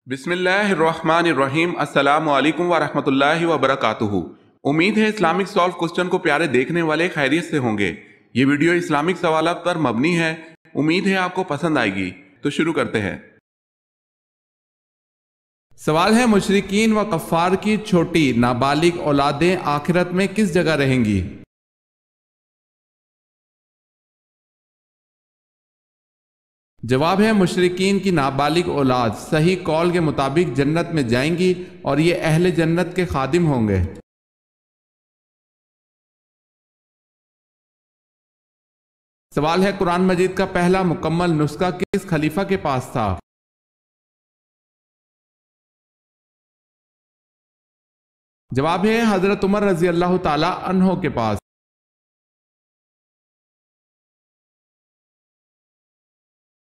بسم اللہ الرحمن الرحیم۔ السلام علیکم ورحمۃ اللہ وبرکاتہ۔ امید ہے اسلامک سالو کوسچن کو پیارے دیکھنے والے خیریت سے ہوں گے۔ یہ ویڈیو اسلامک سوالات پر مبنی ہے، امید ہے آپ کو پسند آئے گی۔ تو شروع کرتے ہیں۔ سوال ہے، مشرکین و کفار کی چھوٹی نابالغ اولادیں آخرت میں کس جگہ رہیں گی؟ جواب ہے مشرکین کی نابالغ اولاد صحیح قول کے مطابق جنت میں جائیں گی اور یہ اہل جنت کے خادم ہوں گے۔ سوال ہے، قرآن مجید کا پہلا مکمل نسخہ کس خلیفہ کے پاس تھا؟ جواب ہے حضرت عمر رضی اللہ تعالی عنہ کے پاس۔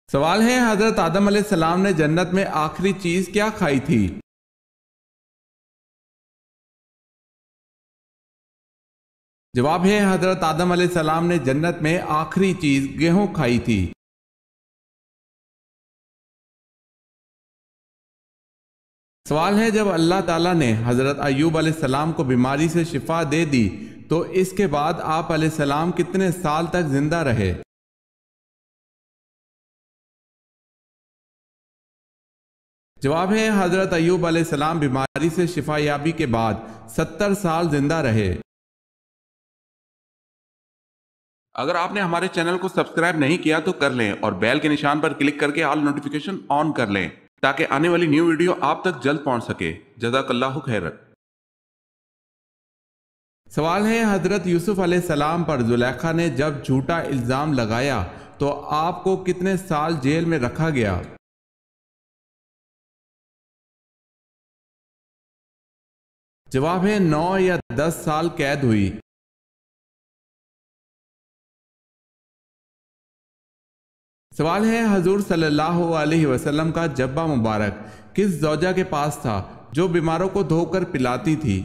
سوال ہے، حضرت آدم علیہ السلام نے جنت میں آخری چیز کیا کھائی تھی؟ جواب ہے حضرت آدم علیہ السلام نے جنت میں آخری چیز گیہوں کھائی تھی۔ سوال ہے، جب اللہ تعالیٰ نے حضرت ایوب علیہ السلام کو بیماری سے شفا دے دی تو اس کے بعد آپ علیہ السلام کتنے سال تک زندہ رہے؟ جواب ہے حضرت ایوب علیہ السلام بیماری سے شفا یابی کے بعد 70 سال زندہ رہے۔ اگر آپ نے ہمارے چینل کو سبسکرائب نہیں کیا تو کر لیں اور بیل کے نشان پر کلک کر کے آل نوٹیفیکیشن آن کر لیں تاکہ آنے والی نیو ویڈیو آپ تک جلد پہنچ سکے۔ جزاک اللہ خیرت۔ سوال ہے، حضرت یوسف علیہ السلام پر زلیخا نے جب جھوٹا الزام لگایا تو آپ کو کتنے سال جیل میں رکھا گیا؟ جواب ہے 9 یا 10 سال قید ہوئی۔ سوال ہے، حضور صلی اللہ علیہ وسلم کا جبہ مبارک کس زوجہ کے پاس تھا جو بیماروں کو دھو کر پلاتی تھی؟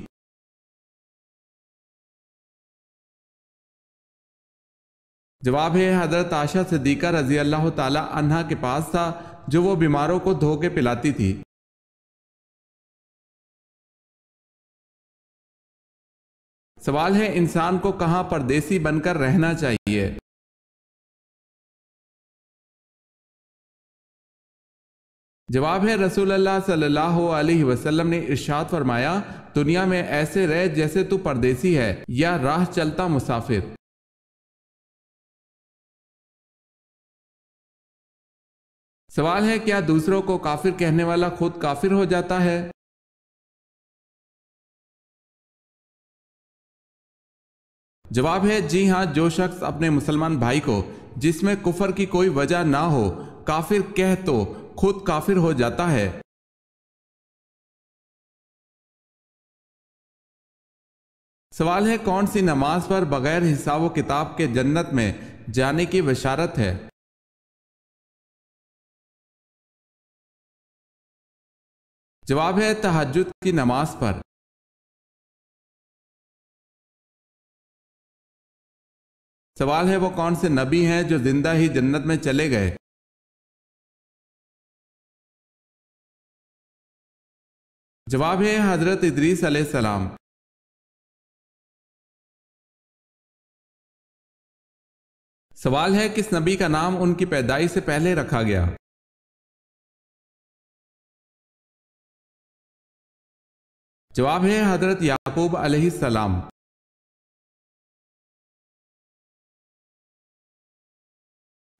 جواب ہے حضرت عائشہ صدیقہ رضی اللہ تعالی عنہا کے پاس تھا جو وہ بیماروں کو دھو کے پلاتی تھی۔ سوال ہے، انسان کو کہاں پردیسی بن کر رہنا چاہیے؟ جواب ہے رسول اللہ صلی اللہ علیہ وسلم نے ارشاد فرمایا، دنیا میں ایسے رہ جیسے تو پردیسی ہے یا راہ چلتا مسافر۔ سوال ہے، کیا دوسروں کو کافر کہنے والا خود کافر ہو جاتا ہے؟ جواب ہے جی ہاں، جو شخص اپنے مسلمان بھائی کو جس میں کفر کی کوئی وجہ نہ ہو کافر کہہ تو خود کافر ہو جاتا ہے۔ سوال ہے، کون سی نماز پر بغیر حساب و کتاب کے جنت میں جانے کی بشارت ہے؟ جواب ہے تہجد کی نماز پر۔ سوال ہے، وہ کون سے نبی ہیں جو زندہ ہی جنت میں چلے گئے؟ جواب ہے حضرت ادریس علیہ السلام۔ سوال ہے، کس نبی کا نام ان کی پیدائش سے پہلے رکھا گیا؟ جواب ہے حضرت یعقوب علیہ السلام۔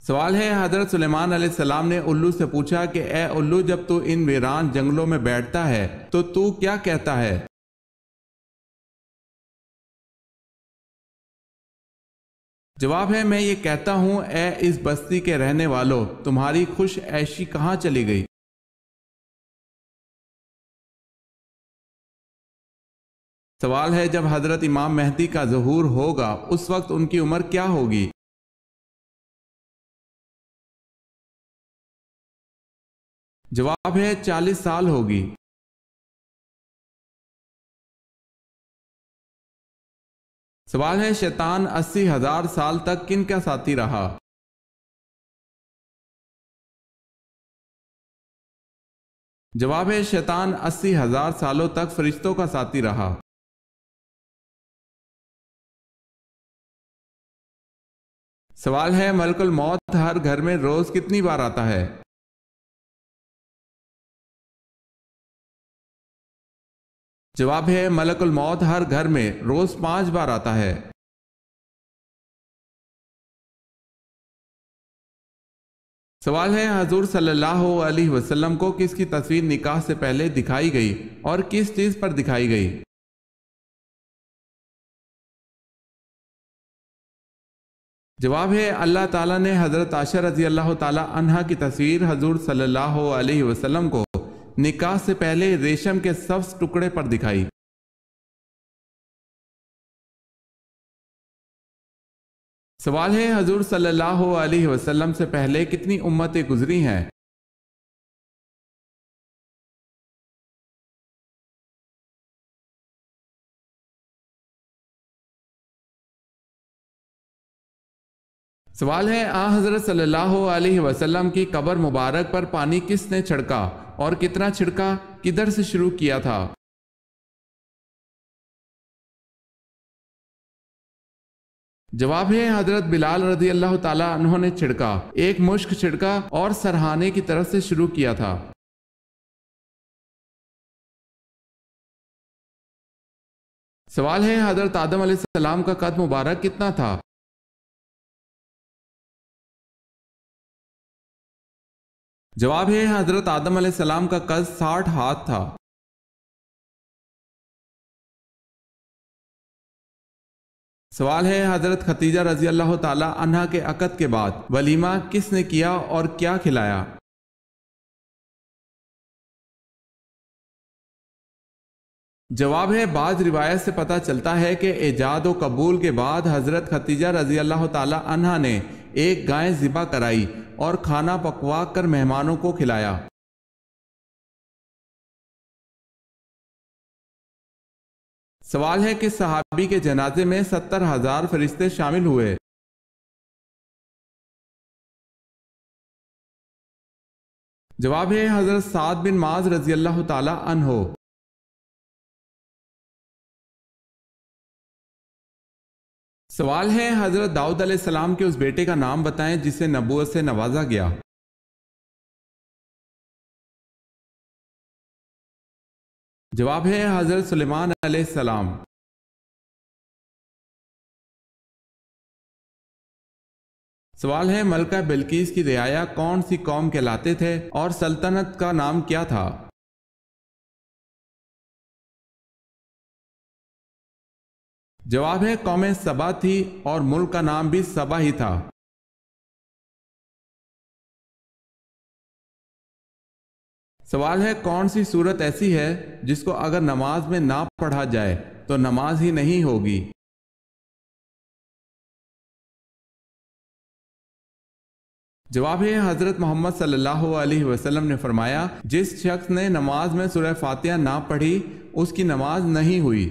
سوال ہے، حضرت سلیمان علیہ السلام نے الو سے پوچھا کہ اے الو، جب تو ان ویران جنگلوں میں بیٹھتا ہے تو کیا کہتا ہے؟ جواب ہے میں یہ کہتا ہوں، اے اس بستی کے رہنے والوں، تمہاری خوش عیشی کہاں چلی گئی؟ سوال ہے، جب حضرت امام مہدی کا ظہور ہوگا اس وقت ان کی عمر کیا ہوگی؟ جواب ہے 40 سال ہوگی۔ سوال ہے، شیطان 80,000 سال تک کن کا ساتھی رہا؟ جواب ہے شیطان 80,000 سالوں تک فرشتوں کا ساتھی رہا۔ سوال ہے ملک الموت ہر گھر میں روز کتنی بار آتا ہے؟ جواب ہے ملک الموت ہر گھر میں روز 5 بار آتا ہے۔ سوال ہے حضور صلی اللہ علیہ وسلم کو کس کی تصویر نکاح سے پہلے دکھائی گئی اور کس چیز پر دکھائی گئی؟ جواب ہے اللہ تعالیٰ نے حضرت عائشہ رضی اللہ تعالیٰ عنہا کی تصویر حضور صلی اللہ علیہ وسلم کو نکاح سے پہلے ریشم کے سبز ٹکڑے پر دکھائی۔ سوال ہے حضور صلی اللہ علیہ وسلم سے پہلے کتنی امتیں گزری ہیں؟ سوال ہے حضرت صلی اللہ علیہ وسلم کی قبر مبارک پر پانی کس نے چھڑکا اور کتنا چھڑکا، کدھر سے شروع کیا تھا؟ جواب ہے حضرت بلال رضی اللہ تعالیٰ عنہ نے چھڑکا، ایک مشک چھڑکا اور سرہانے کی طرف سے شروع کیا تھا۔ سوال ہے حضرت آدم علیہ السلام کا قد مبارک کتنا تھا؟ جواب ہے حضرت آدم علیہ السلام کا قد 60 ہاتھ تھا۔ سوال ہے حضرت خدیجہ رضی اللہ تعالی عنہا کے عقد کے بعد ولیمہ کس نے کیا اور کیا کھلایا؟ جواب ہے بعض روایت سے پتہ چلتا ہے کہ ایجاد و قبول کے بعد حضرت خدیجہ رضی اللہ تعالی عنہا نے ایک گائے ذبح کرائی اور کھانا پکوا کر مہمانوں کو کھلایا۔ سوال ہے کہ صحابی کے جنازے میں 70,000 فرشتے شامل ہوئے۔ جواب ہے حضرت سعد بن معاذ رضی اللہ تعالی عنہ۔ سوال ہے حضرت داؤد علیہ السلام کے اس بیٹے کا نام بتائیں جسے نبوت سے نوازا گیا۔ جواب ہے حضرت سلیمان علیہ السلام۔ سوال ہے ملکہ بلقیس کی رعایا کون سی قوم کہلاتے تھے اور سلطنت کا نام کیا تھا؟ جواب ہے قوم سبا تھی اور ملک کا نام بھی سبا ہی تھا۔ سوال ہے کون سی صورت ایسی ہے جس کو اگر نماز میں نہ پڑھا جائے تو نماز ہی نہیں ہوگی؟ جواب ہے حضرت محمد صلی اللہ علیہ وسلم نے فرمایا جس شخص نے نماز میں سورہ فاتحہ نہ پڑھی اس کی نماز نہیں ہوئی۔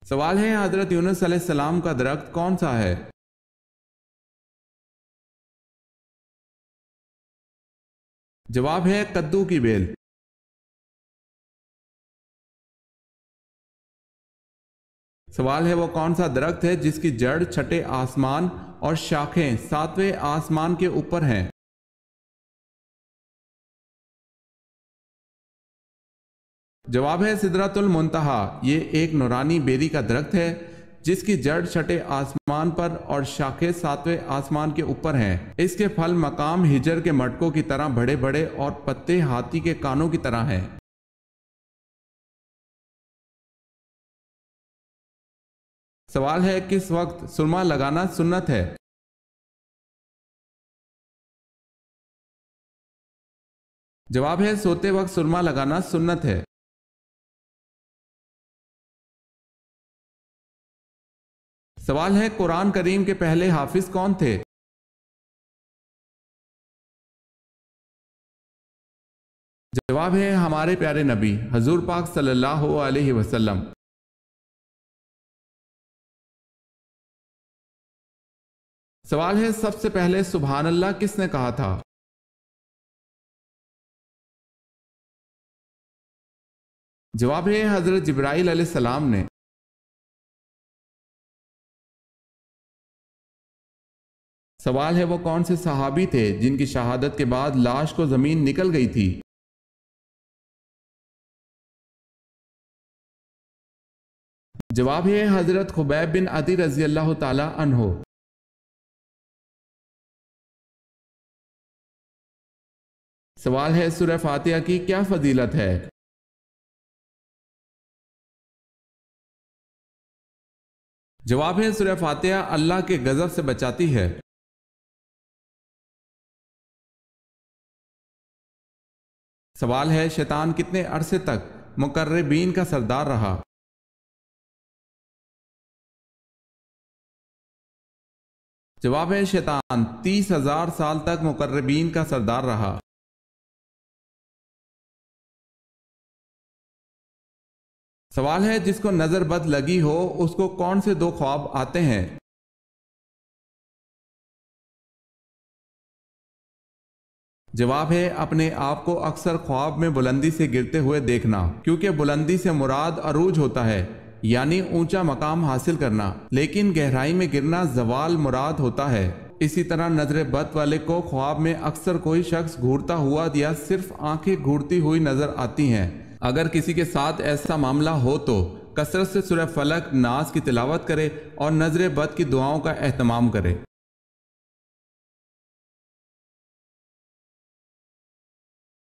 سوال ہے حضرت یونس علیہ السلام کا درخت کون سا ہے؟ جواب ہے کدو کی بیل۔ سوال ہے وہ کون سا درخت ہے جس کی جڑ چھٹے آسمان اور شاخیں 7ویں آسمان کے اوپر ہیں؟ جواب ہے سدرۃ المنتہا، یہ ایک نورانی بیری کا درخت ہے جس کی جڑ چھٹے آسمان پر اور شاخیں 7ویں آسمان کے اوپر ہیں۔ اس کے پھل مقام ہجر کے مٹکوں کی طرح بڑے بڑے اور پتے ہاتھی کے کانوں کی طرح ہیں۔ سوال ہے کس وقت سرما لگانا سنت ہے؟ جواب ہے سوتے وقت سرما لگانا سنت ہے۔ سوال ہے قرآن کریم کے پہلے حافظ کون تھے؟ جواب ہے ہمارے پیارے نبی حضور پاک صلی اللہ علیہ وسلم۔ سوال ہے سب سے پہلے سبحان اللہ کس نے کہا تھا؟ جواب ہے حضرت جبرائیل علیہ السلام نے۔ سوال ہے وہ کون سے صحابی تھے جن کی شہادت کے بعد لاش کو زمین نکل گئی تھی؟ جواب ہے حضرت خبیب بن عدی رضی اللہ تعالی عنہ۔ سوال ہے سورہ فاتحہ کی کیا فضیلت ہے؟ جواب ہے سورہ فاتحہ اللہ کے غضب سے بچاتی ہے۔ سوال ہے شیطان کتنے عرصے تک مقربین کا سردار رہا؟ جواب ہے شیطان 30,000 سال تک مقربین کا سردار رہا۔ سوال ہے جس کو نظر بد لگی ہو اس کو کون سے 2 خواب آتے ہیں؟ جواب ہے اپنے آپ کو اکثر خواب میں بلندی سے گرتے ہوئے دیکھنا، کیونکہ بلندی سے مراد عروج ہوتا ہے یعنی اونچا مقام حاصل کرنا، لیکن گہرائی میں گرنا زوال مراد ہوتا ہے۔ اسی طرح نظر بد والے کو خواب میں اکثر کوئی شخص گھورتا ہوا یا صرف آنکھیں گھورتی ہوئی نظر آتی ہیں۔ اگر کسی کے ساتھ ایسا معاملہ ہو تو کثرت سے سورہ فلق ناس کی تلاوت کرے اور نظر بد کی دعاؤں کا اہتمام کرے۔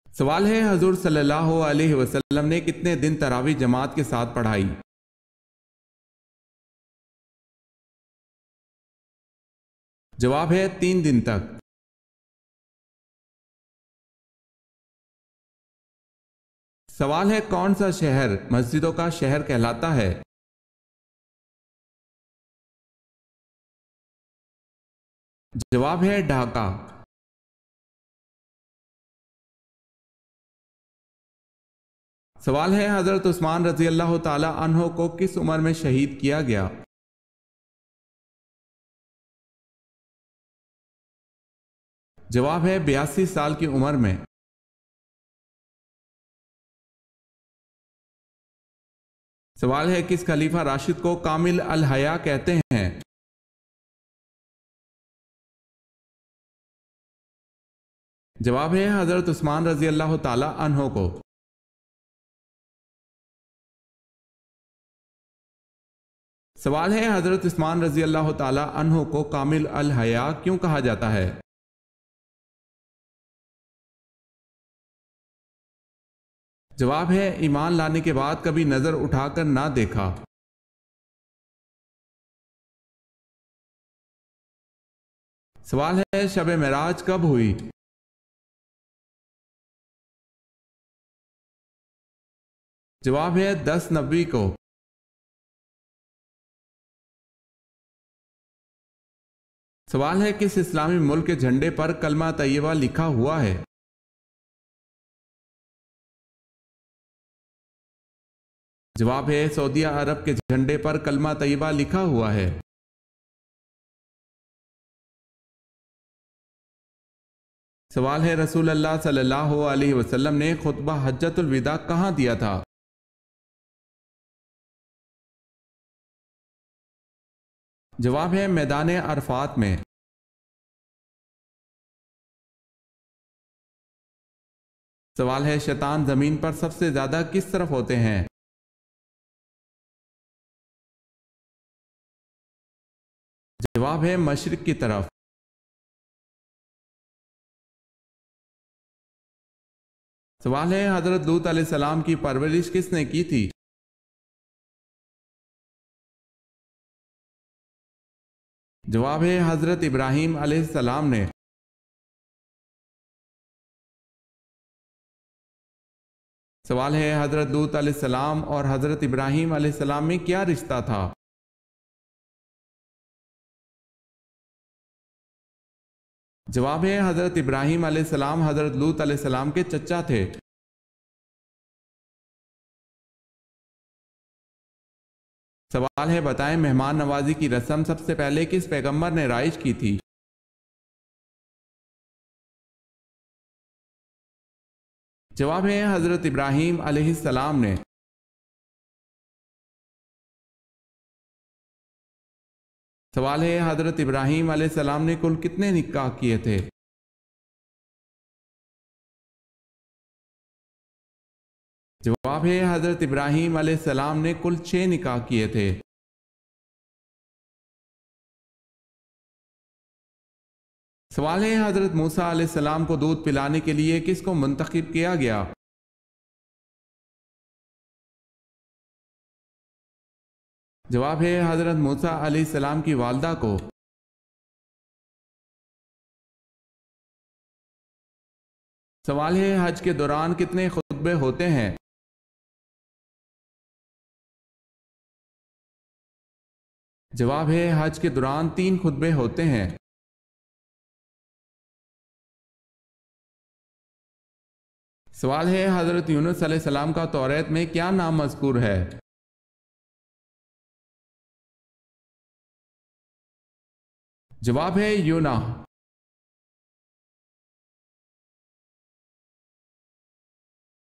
سوال ہے حضور صلی اللہ علیہ وسلم نے کتنے دن تراویح جماعت کے ساتھ پڑھائی؟ جواب ہے 3 دن تک۔ سوال ہے کون سا شہر مسجدوں کا شہر کہلاتا ہے؟ جواب ہے ڈھاکہ۔ سوال ہے حضرت عثمان رضی اللہ تعالی عنہ کو کس عمر میں شہید کیا گیا؟ جواب ہے 82 سال کی عمر میں۔ سوال ہے کس خلیفہ راشد کو کامل الحیا کہتے ہیں؟ جواب ہے حضرت عثمان رضی اللہ تعالی عنہ کو۔ سوال ہے حضرت عثمان رضی اللہ تعالی عنہ کو کامل الحیا کیوں کہا جاتا ہے؟ جواب ہے ایمان لانے کے بعد کبھی نظر اٹھا کر نہ دیکھا۔ سوال ہے شب معراج کب ہوئی؟ جواب ہے 10 نوی کو۔ سوال ہے کس اسلامی ملک کے جھنڈے پر کلمہ طیبہ لکھا ہوا ہے؟ جواب ہے سعودیہ عرب کے جھنڈے پر کلمہ طیبہ لکھا ہوا ہے۔ سوال ہے رسول اللہ صلی اللہ علیہ وسلم نے خطبہ حجۃ الوداع کہاں دیا تھا؟ جواب ہے میدان عرفات میں۔ سوال ہے شیطان زمین پر سب سے زیادہ کس طرف ہوتے ہیں؟ جواب ہے مشرق کی طرف۔ سوال ہے حضرت لوط علیہ السلام کی پرورش کس نے کی تھی؟ جواب ہے حضرت ابراہیم علیہ السلام نے۔ سوال ہے حضرت لوط علیہ السلام اور حضرت ابراہیم علیہ السلام میں کیا رشتہ تھا؟ جواب ہے حضرت ابراہیم علیہ السلام حضرت لوط علیہ السلام کے چچا تھے۔ سوال ہے بتائیں مہمان نوازی کی رسم سب سے پہلے کس پیغمبر نے رائج کی تھی؟ جواب ہے حضرت ابراہیم علیہ السلام نے۔ سوال ہے حضرت ابراہیم علیہ السلام نے کل کتنے نکاح کیے تھے؟ جواب ہے حضرت ابراہیم علیہ السلام نے کل 6 نکاح کیے تھے۔ سوال ہے حضرت موسیٰ علیہ السلام کو دودھ پلانے کے لیے کس کو منتخب کیا گیا؟ جواب ہے حضرت موسیٰ علیہ السلام کی والدہ کو۔ سوال ہے حج کے دوران کتنے خطبے ہوتے ہیں؟ جواب ہے حج کے دوران 3 خطبے ہوتے ہیں۔ سوال ہے حضرت یونس علیہ السلام کا توریت میں کیا نام مذکور ہے؟ جواب ہے یونا۔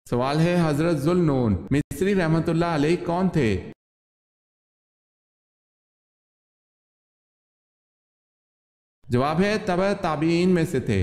سوال ہے حضرت ذوالنون مصری رحمت اللہ علیہ کون تھے؟ جواب ہے تبع تابعین میں سے تھے۔